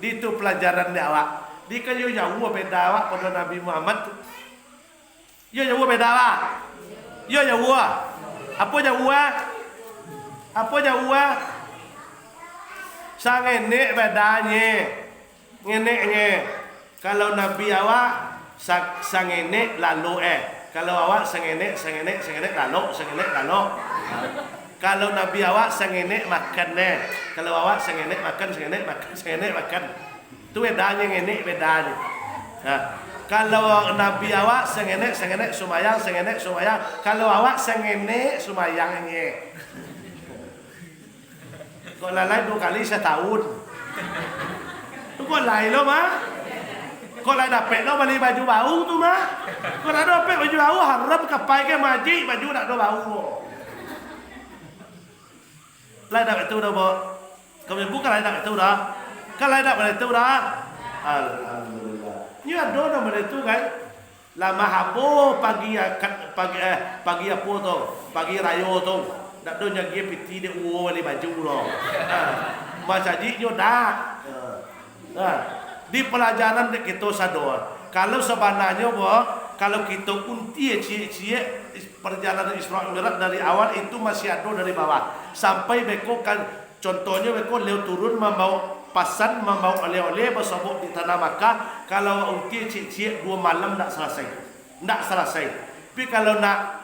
Itu pelajaran dia awak. Di kan yo jauh beda awak pada Nabi Muhammad. Yo jauh beda awak. Yo jauh. Apa jauh? Apa jauh? Sang enek bedanya. Ngeneknya. Kalau Nabi awak sang enek lalu kalau awak sengenek lalu. Kalau Nabi awak sengenek makan kalau awak sengenek makan. Itu bedanya ngenek bedanya. Kalau Nabi awak sengenek sumayang. Kalau awak sengenek sumayangnya. Kok lalai 2 kali setahun. Itu kok lain lo mah? Kau lah dapat no beli baju bau tu mah. Kau nak dapat baju bau harap kapai ke maji baju nak do bau. Lah dapat tu dah bo. Kau bukan lah dapat tu dah. Kalau lah dapat tu dah. Alhamdulillah. Ni ada nama tu kan. lama hapo pagi apa tu, pagi rayo tu. Dak do nyagi piti de uo le baju lo. Masa jiknya dak. Di pelajaran kita sadar. Kalau sebenarnya kalau kita unti cie perjalanan Isra Mi'raj dari awal itu masih ada dari bawah sampai beko kan contohnya beko leo turun membawa pasan membawa oleh-oleh bersobok di tanah Makkah. Kalau unti cie 2 malam tak selesai. Tapi kalau nak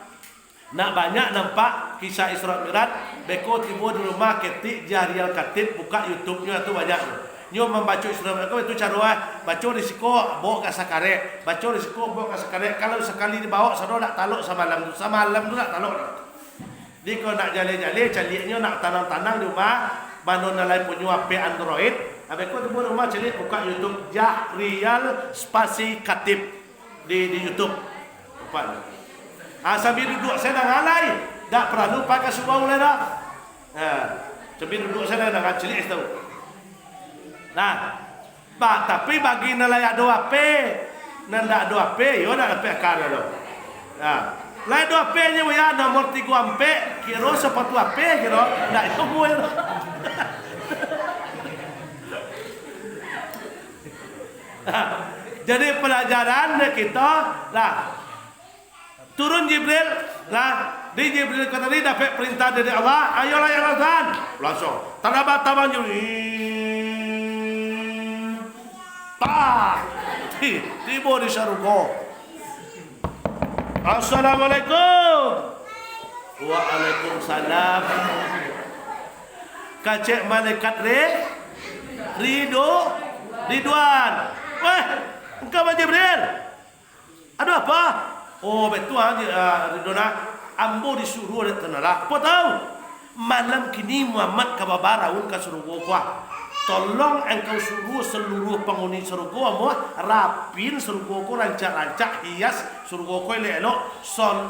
banyak nampak kisah Isra Mi'raj beko tiba di rumah ketik Jahrial Khatib buka YouTube-nya tu banyak. Nyo membaca Isra Mi'raj itu cara baca risiko bawa ke sakare, baca risiko bawa ke sakare. Kalau sekali dibawa saudara nak taluk semalam tu nak taluk. Jadi kalau nak jale-jale caliknya nak tanang-tanang di rumah bangun nalai punya HP Android, habis tu di rumah calik buka YouTube Jahrial spasi Khatib di YouTube. Sambil duduk saya dah ngalai, tak perlu pakai subau lah dah. Sambil duduk saya dah calik tahu. Nah, tapi bagi nilai ada HP, nanda ada HP, yo nak HP akar lo. Nah, lai ada HP nya ya nomor 3 HP, kira sepatu HP kira, nak itu gue lo. Jadi pelajaran kita lah turun Jibril lah di Jibril kata dia dapat perintah dari Allah, ayolah ya Rasul, langsung tanabat tiba di syurga. Assalamualaikum. Waalaikumsalam. Kacek malaikat Ridwan. Weh, engkau Jibril. Ada apa? Oh betul Ridwan. Ambo disuruh oleh tenala. Apa tahu? Malam kini Muhammad kababaraun ka surga kuah. Tolong engkau suruh seluruh penghuni surga mu rapin surga ku rancak-rancak hias surga ku elok.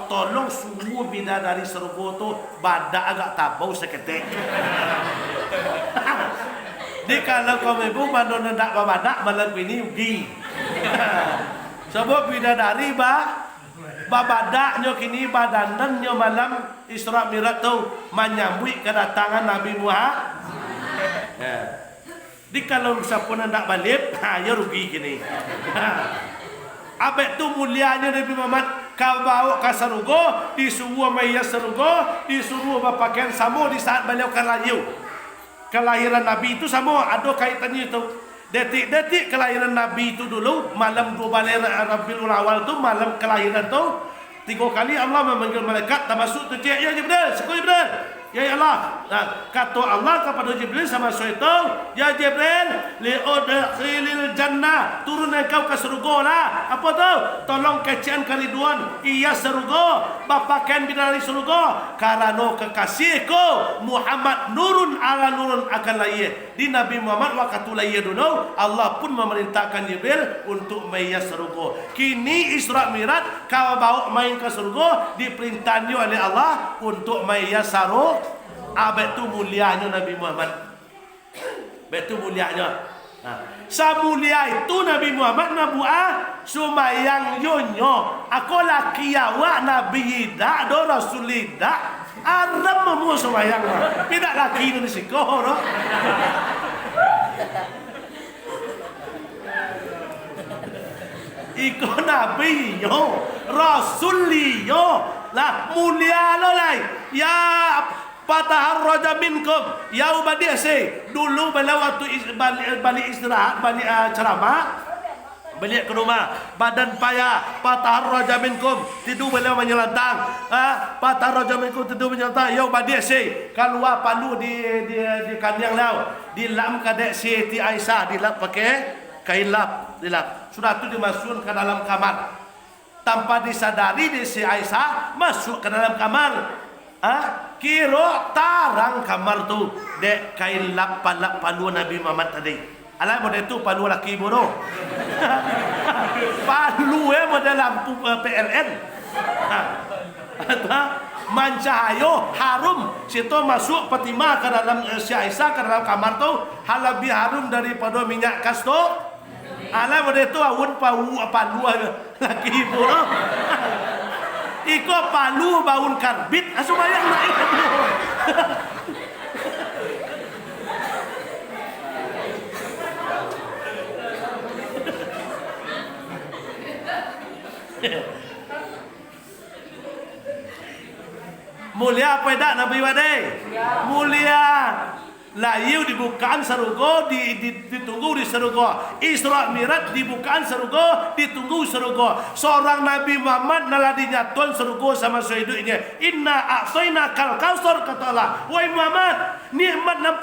Tolong suruh bidadari surga tu badak agak tabau seketik. Di kalau kau ibu mana nak badak malam ini ugi. Sebab bidadari babadaknya kini badanannya malam Isra Mi'raj tu menyambut kedatangan Nabi Muhammad. Di kalau siapa nak balik, ya rugi gini. Abek tu mulianya Nabi Muhammad kau bawa ke surga, disuruh maya surga, disuruh berpakaian sama di saat beliau kelahiran Nabi itu sama ada kaitannya itu. Detik-detik kelahiran Nabi itu dulu malam 2 Rabiul Awal tu malam kelahiran tu 3 kali Allah memanggil malaikat termasuk tu cik ya Jibril, sekali Jibril. Ya Allah, kata Allah kepada Jibril sama syaitan, ya Jibril, li'udkhilil jannah, turun engkau ke surga lah. Apa tu? Tolong kecian kaliduan, iya surga, bapakan bidadari surga, karena kekasihku Muhammad nurun ala nurun akan lahir. Di Nabi Muhammad waktu lahir dulu, Allah pun memerintahkan Jibril untuk main surga. Kini Isra Mi'raj kau bawa main ke surga, diperintahnya oleh Allah untuk main surga. Abet tu mulianya Nabi Muhammad. Betul mulianya. Samulia itu Nabi Muhammad nabuah sumayang yonyo. Aku laki awak Nabi ida do Rasul ida. Aram memu sumayang. Tidak laki itu disikoh no. Iko Nabi yo, Rasul yo. Lah mulia lo lai. Ya Fataharraja minkum yauma di'si. Dulu beliau waktu balik istirahat, balik ceramah, balik ke rumah, badan payah. Fataharraja minkum, tidur beliau menyelantang. Fataharraja minkum, tidur menyelantang. Yauma di'si, keluar palu di kandang lau, dilap kadek Siti Aisyah, dilap pakai kain lap, dilap. Sudah itu dimasukkan ke dalam kamar. Tanpa disadari di si Aisyah masuk ke dalam kamar. Kira tarang kamar tu dek kain lap palu Nabi Muhammad tadi. Alah model tu palu laki bodoh. Palu model lampu PLN. Mancahayo harum. Situ masuk Fatimah ke dalam si Aisyah ke dalam kamar tu lebih harum daripada minyak kasto. Alah pada tu awun pau apa luar laki ibu no. Iko palu baun karbit asubayang naik. Mulia apa dak Nabi Wade? Mulia. Layu dibukaan sarugo, ditunggu di sarugo. Isra Mi'raj dibukaan sarugo, ditunggu sarugo. Seorang Nabi Muhammad naladinya tuan sarugo sama sehidupnya. Inna a'tayna kal kausar kata Allah. Wahai Muhammad, nikmat nam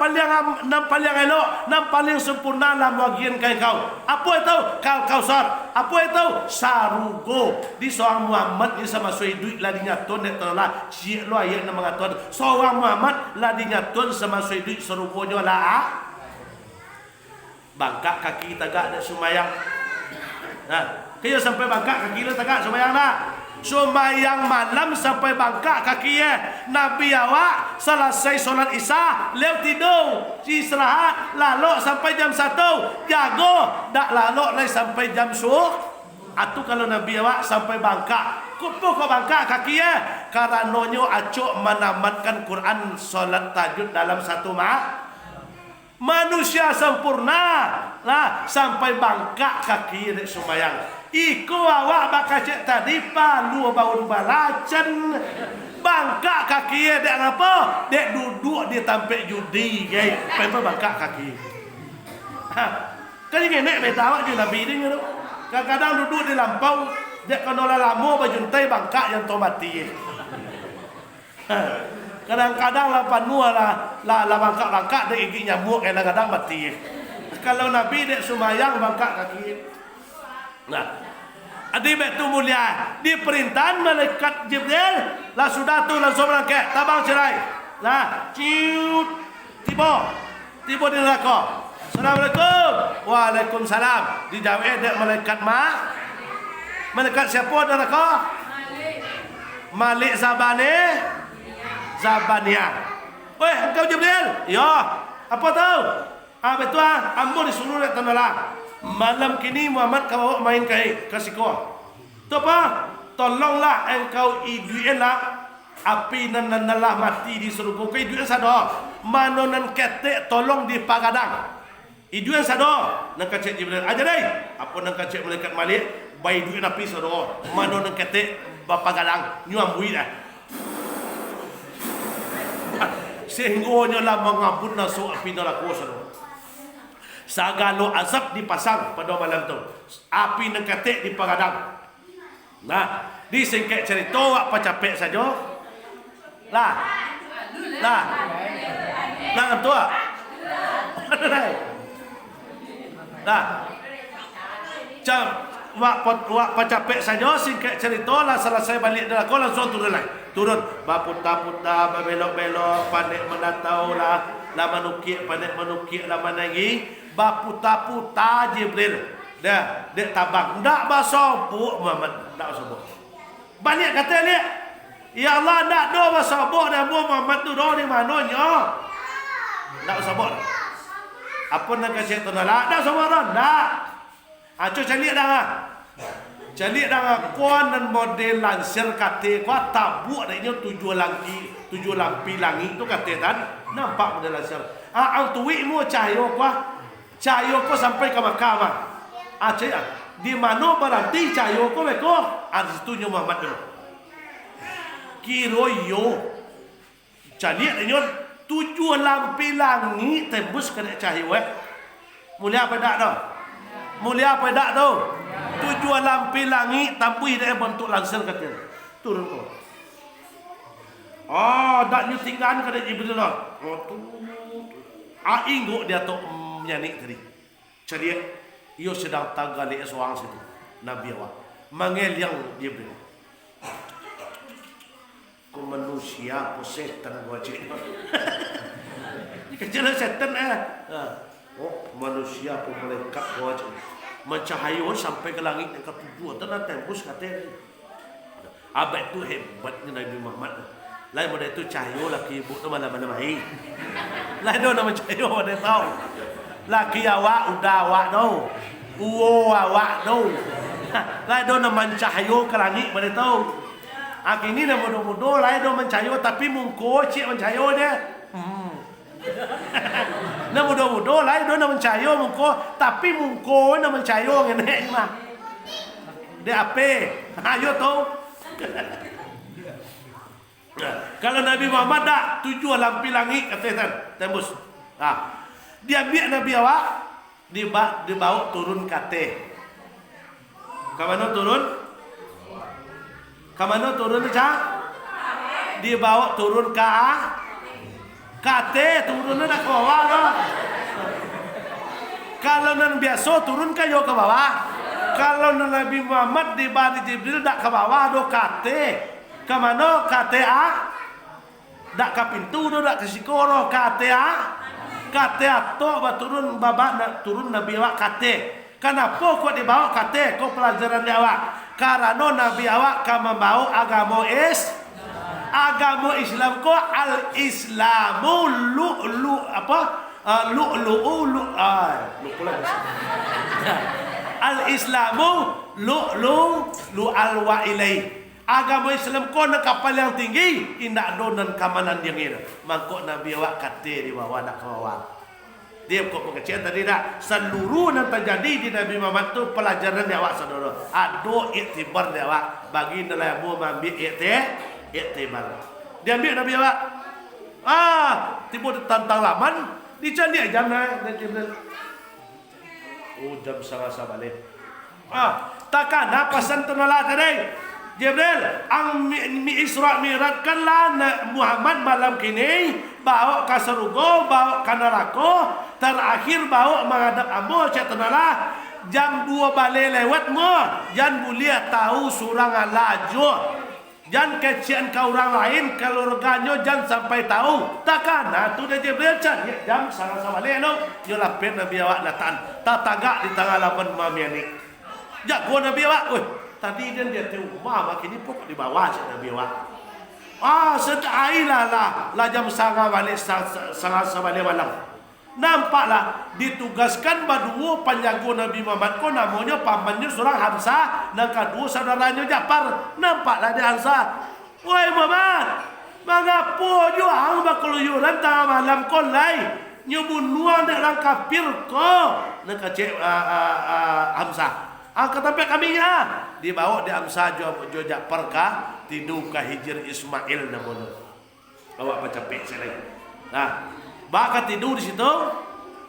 paling elok, nam paling sempurna lah bagian kau. Apa itu? Kal kausar. Apa itu? Sarugo. Di seorang Muhammad ni sama sehidupnya ladinya tuan Allah. Siap lo ayat nama mengatakan seorang Muhammad ladinya tuan sama sehidupnya sarugo. Rupanya lah bangkak kaki tagak nak sumayang. Nah, kaya sampai bangkak kaki lah tagak sumayang nak. Sumayang malam sampai bangkak kaki Nabi awak selesai solat isya lewat tidur istirahat lalok sampai jam 1 jago dak lalok lagi sampai jam subuh. Atu kalau Nabi awak sampai bangkak kupu kau bangkak kaki karena nonyo acok menamatkan Quran solat tahajud dalam satu manusia sempurna lah sampai bangkak kaki dek sumayang. Iku awak bakal cek tadi palu baun balacan bangkak kaki dek apa dek duduk di tampek judi gay pengen bangkak kaki. Kan ini nek beta awak je Nabi ni tu. Kadang-kadang duduk di lampau dek kanola lamo bajuntai bangkak yang tomati. Kadang-kadang lah panua lah bangkak-bangkak dek gigi nyamuk kadang-kadang mati. Kalau Nabi dek sumayang bangkak kaki. Nah, adik betul mulia diperintah malaikat Jibril lah sudah tu langsung berangkat tabang cerai. Lah, ciut tiba di neraka. Assalamualaikum. Waalaikumsalam. Dijawab dek malaikat malaikat siapa neraka? Malik Zabania. Weh, engkau Jibril? Ya. Apa tahu? Betul ambo disuruh nak tanalah. Malam kini Muhammad kau main kasih kau. Tu apa? Tolonglah engkau iduilah api nan lah mati di surga. Kau iduin sadar. Manonan ketek tolong di pagadang. Iduin sadar. Nak cek Jibril. Aja deh. Apa nak cek malaikat Malik? Bayi iduin api sadar. Manonan ketek pagadang. Nyuam bui dah. Sehingga lah mengabun nasu api neraka sadar. Sagalo azab dipasang pada malam tu. Api nengkatik di pagadang. Nah, di singkat cerita apa capek saja. Lah tua. Lah. Jam wak capek saja singkat cerita lah selesai balik neraka langsung turun lagi. Turun baputa-puta belok-belok pandai menatau lah manukik pandai manukik lah manangi baputa-puta Jibril dah dek tabang ndak basobok Muhammad ndak basobok balik kata dia ya Allah ndak do basobok dah Muhammad tu do di mananya ndak basobok apa nak kasi tu ndak basobok ndak acu cari dah jadi dah kuan dan model lansir kate kuat tabuk dah ini tujuh lampi langit tu kate dan nampak model lansir ang tuwi mu cahaya kuah sampai ke Makkah di mana berarti cahaya kuah beko situ nya Muhammad tu kiro yo jadi ini tujuh lampi langit tembus kena cahaya mulia apa dak dah mulia apa dak tu tujuh lampi langit tapi dia bentuk lansir kata turun tu. Dak nyu tinggal kada Jibril lah. Tu. Ingo dia tu nyanyi tadi. Ceria ia sedang tagali seorang situ. Nabi awak manggil yang Jibril. Ku manusia ku setan gua cik. Kecil setan manusia ku malaikat gua cik. Mencahaya sampai ke langit yang ketujuh dan tembus katanya. Abad itu hebatnya Nabi Muhammad. Lain pada itu cahaya laki ibu tu mana-mana baik. Lain tu nama cahaya pada tahu. Laki awak udah awak tu. awak tu. Lai do na mencahayo ke langit pada tu. Akini na mudo-mudo lai do mencahayo tapi mungko cik mencahayo dia. Na mudo-mudo lai do na mencahayo mungko tapi mungko na mencahayo ngene mah. Dia ape? Ayo tu. Kalau Nabi Muhammad dah tujuh lampi langit kata tembus. Dia ambil Nabi awak dibawa turun kate. Kamano turun? Kamano turun cak? Dibawa turun kate turun nak ke bawah loh. Kalau nan biasa turun kayo ke bawah. Kalau Nabi Muhammad di bari Jibril dak ke bawah do kate. Kamano kate dak ke pintu do dak ke sikoro kate kate atau turun babak nak turun Nabi awak kate. Kenapa kau dibawa kate kau pelajaran dia awak? Karena Nabi awak kan membawa agama Islam kau al-Islamu al-Islamu lu alwa ilai. Agama Islam kau nak kapal yang tinggi indak donan kamanan yang ini. Mangkok Nabi awak kate dibawa nak ke bawah. Dia kok pengajian tadi dah seluruh yang terjadi di Nabi Muhammad tu pelajaran dia awak saudara. Ado iktibar dia awak bagi nelayan mu ambil iktibar. Dia ambil Nabi awak. Tiba tantang laman dicari jam dan Jibril. Jam setengah balik. Takkan apa sentunalah tadi. Jibril ang Isra Mi'rajkanlah Muhammad malam kini bawa ke surga, bawa ke neraka, terakhir bawa menghadap ambo cetenalah jam 2 balik lewat mo jangan boleh tahu surang laju jangan kecian ke orang lain keluarganya jangan sampai tahu takkan tu dia Jibril cari jam sama-sama balik lo yo lapet Nabi awak datang tatagak di tengah lapan mami ni jago Nabi awak tadi dia rumah makin ni pokok di bawah si Nabi awak. Sedailah lah jam sangat balik malam. Nampaklah ditugaskan berdua penjaga Nabi Muhammad ko namanya pamannya seorang Hamzah dan kedua saudaranya Ja'far. Nampaklah dia Hamzah. Woi Muhammad, mengapa jo hang bakeluyuran tengah malam ko lai nyubunuan orang kafir ko nak cek Hamzah. Tetapi kami dibawa di Amsa Jojak Perka tidur ke Hijr Ismail namanya. Awak baca pek saya. Baka tidur di situ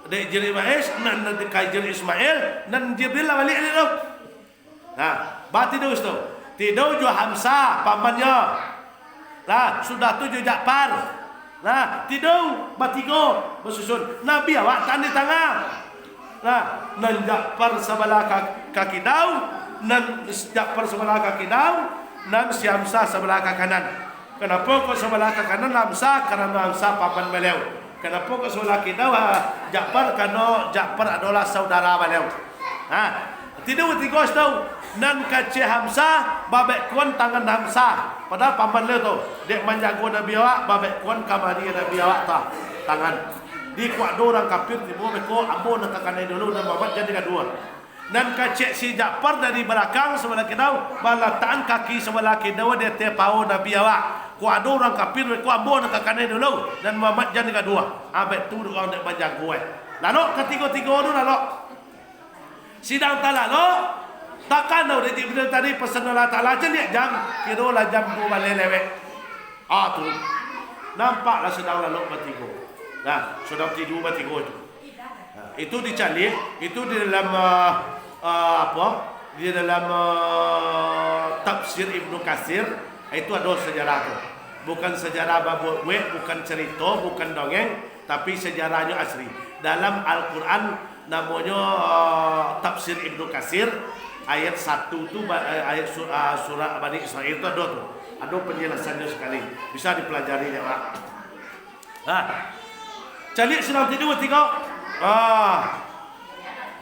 di Hijr Ismail di Hijr Ismail dan Jibril balik itu. Bak tidur situ. Tidur jo Hamzah pamannya. Sudah tu Jojak Par. Tidur bertiga bersusun. Nabi awak tan di tengah. Nan Ja'far sebelah kaki daun, nan Ja'far sebelah kaki daun, nan si Hamzah sebelah kaki kanan. Kenapa kau sebelah kaki kanan Hamzah? Karena Hamzah papan beliau. Kenapa kau sebelah kaki daun Ja'far? Karena Ja'far adalah saudara beliau. Tidak tiga tahu. Nan kaci Hamzah, babek kuan tangan Hamzah. Padahal paman beliau tu, dia menjaga Nabi awak, babek kuan kamari Nabi awak tak tangan. Di kuat orang kafir tiba beko ambo nak kanai dulu dan Muhammad jadi kedua. Dan kacek si Ja'far dari belakang sebelah kidau, balatan kaki sebelah kidau dia tepau Nabi awak. Kuat orang kafir beko ambo nak kanai dulu dan Muhammad jadi kedua. Abet tu orang nak menjaga. Lalu ketiga-tiga tu lalu sidang tak lalu takkan dah dia Jibril tadi pesan Allah Taala jadi jam kira lah jam 2 balik lewat. Tu nampaklah sedang lalu bertiga. Sudah tidur bertiga itu. Itu dicari, itu di dalam Di dalam tafsir Ibnu Katsir itu ada sejarah tu. Bukan sejarah babu bukan cerita, bukan dongeng, tapi sejarahnya asli. Dalam Al-Qur'an namanya tafsir Ibnu Katsir ayat 1 tu ayat surah Bani Israil itu ada tu. Ada penjelasannya sekali. Bisa dipelajari ya, Pak. Calik sedang tidur tiga.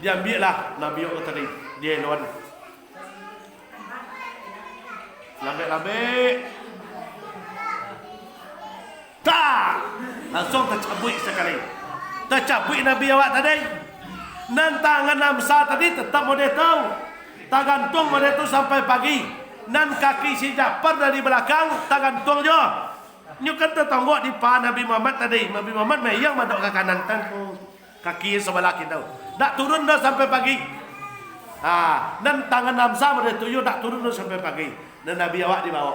Dia ambil lah Nabi Allah tadi. Dia lawan. Lambek-lambek. Tak. Langsung tercabut sekali. Tercabut Nabi awak tadi. Nan tangan Hamzah tadi tetap model tu. Tergantung model tu sampai pagi. Nan kaki si Ja'far dari belakang tergantung je. Nyu kan tetangga di depan Nabi Muhammad tadi. Nabi Muhammad mayang madok ke kanan tan kaki sebelah kita. Tak turun dah sampai pagi. Dan tangan Hamzah pada tuyul tak turun dah sampai pagi. Dan Nabi awak dibawa.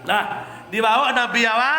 Nah, dibawa Nabi awak